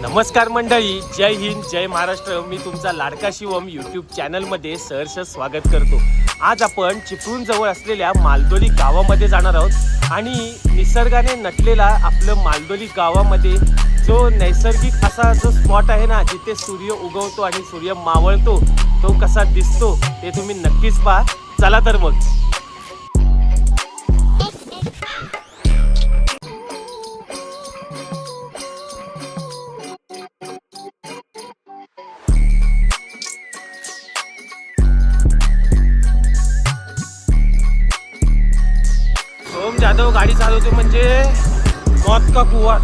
नमस्कार मंडळी, जय हिंद, जय महाराष्ट्र. मी तुमचा लाडका शिवम यूट्यूब चॅनलमध्ये सहर्ष स्वागत करतो. आज आपण चिपळूण जवळ असलेल्या मालदोली गावामध्ये जाणार आहोत आणि निसर्गाने नटलेला आपलं मालदोली गावामध्ये जो नैसर्गिक असा जो स्पॉट आहे ना, जिथे सूर्य उगवतो आणि सूर्य मावळतो, तो कसा दिसतो ते तुम्ही नक्कीच पहा. चला तर मग. सोम जाधव गाडी चालवतो म्हणजे मौत का कुवाच.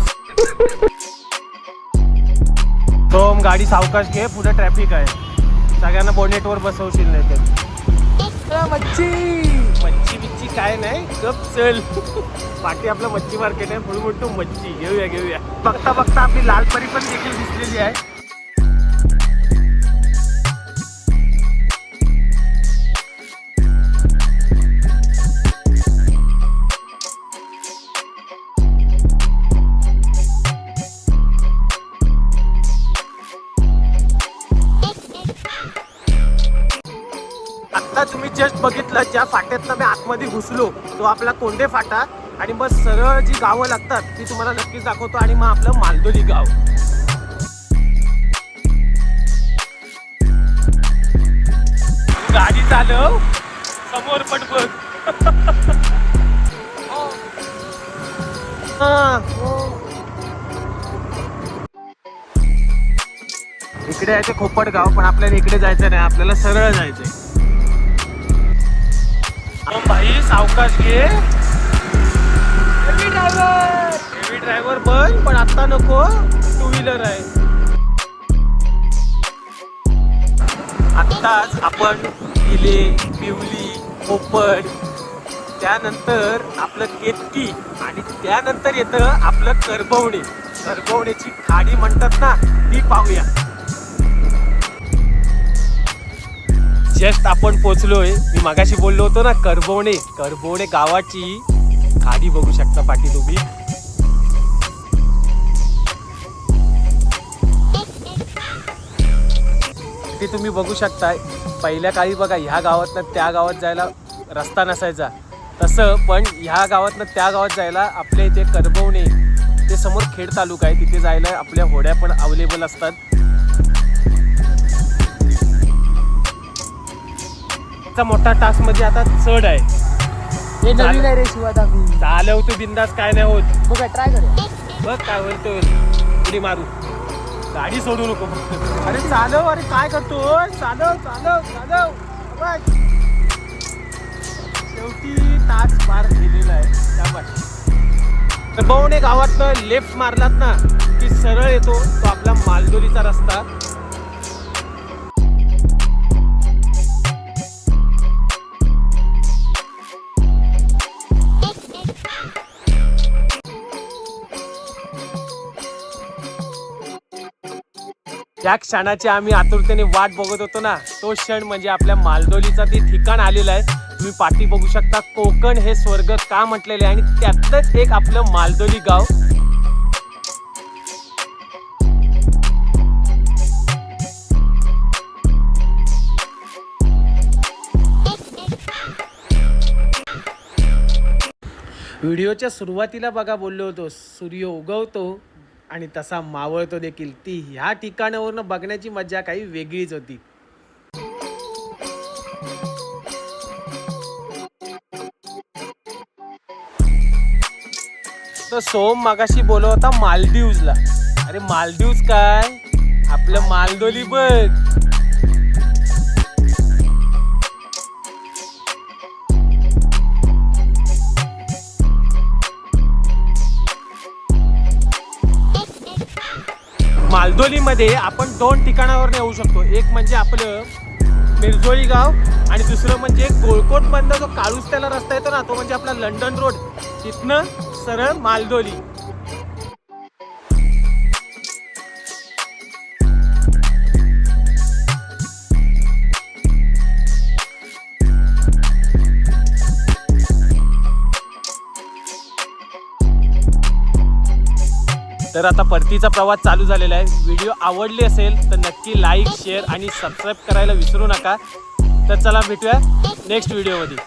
सोम गाडी सावकाश घे, पुढे ट्रॅफिक आहे. सगळ्यांना बोनेटवर बसवशील नाही तर. मच्छी मच्छी बिच्छी काय नाही, गप चल. पाठी आपलं मच्छी मार्केट आहे, म्हणून म्हणतो मच्छी घेऊया. बघता बघता आपली लालपरी पण देखील दिसलेली आहे. आता तुम्ही जस्ट बघितलं, ज्या फाट्यातनं मी आतमध्ये घुसलो तो आपला कोंडे फाटा, आणि मग सरळ जी गावं लागतात ती तुम्हाला नक्कीच दाखवतो. आणि मग आपलं मालदोली गाव. गाडी चालव, समोर पण बघ. इकडे आहे ते खोपट गाव, पण आपल्याला इकडे जायचं नाही, आपल्याला सरळ जायचंय. भाई सावकाश घे. हेवी ड्रायव्हर बन, पण आता नको, टू व्हीलर आहे. आत्ताच आपण किल्ले, पिवली, खोपट, त्यानंतर आपलं केतकी, आणि त्यानंतर येतं आपलं करबवणे. करबवण्याची खाडी म्हणतात ना, ती पाहूया. जस्ट आपण पोचलोय. मी मागाशी बोललो होतो ना, करबवणे गावाची खाडी बघू शकता पाठी तुम्ही. ते तुम्ही बघू शकताय. पहिल्या काळी बघा, ह्या गावातनं त्या गावात जायला रस्ता नसायचा, तसं पण ह्या गावातनं त्या गावात जायला आपल्या इथे करबवणे, ते समोर खेड तालुका आहे, तिथे जायला आपल्या होड्या पण अवेलेबल असतात. मोठा टास्क म्हणजे आता चढ आहे. हे नवीन आहे रे शिवात. आम्ही चालव तू बिंदास, काय नाही होत. बघा, ट्राय करूया. बघ काय होईल तो. उडी मारू, गाडी सोडू नको फक्त. अरे चालव, अरे काय करतो, चालव. शेवटी तास पार केलेला आहे. त्या बवणे गावातनं लेफ्ट मारलात ना की सरळ येतो तो आपला मालदोलीचा रस्ता. ज्या क्षणाची आम्ही आतुरतेने वाट बघत होतो ना, तो क्षण म्हणजे आपल्या मालदोलीचा ते ठिकाण आलेलं आहे. तुम्ही पाठी बघू शकता. कोकण हे स्वर्ग का म्हटलेले आहे, आणि त्यातलंच एक आपलं मालदोली गाव. व्हिडिओच्या सुरुवातीला बघा बोललो होतो, सूर्य उगवतो आणि तसा मावळतो देखील. ती ह्या ठिकाणावरून बघण्याची मजा काही वेगळीच होती. तो सोम मागाशी बोलत होता मालदीवला. अरे मालदीव काय, आपलं मालदोली बघ. मालदोलीमध्ये आपण 2 ठिकाणावर येऊ शकतो. एक म्हणजे आपलं मिरजोळी गाव, आणि दुसरं म्हणजे गोळकोट बंद जो काळुस्त्याला रस्ता येतो ना, तो म्हणजे आपला लंडन रोड, तिथनं सरळ मालदोली. तर आता परतीचा प्रवास चालू झालेला आहे. व्हिडिओ आवडली असेल तर नक्की लाईक शेअर आणि सबस्क्राईब करायला विसरू नका. तर चला भेटूया नेक्स्ट व्हिडिओमध्ये.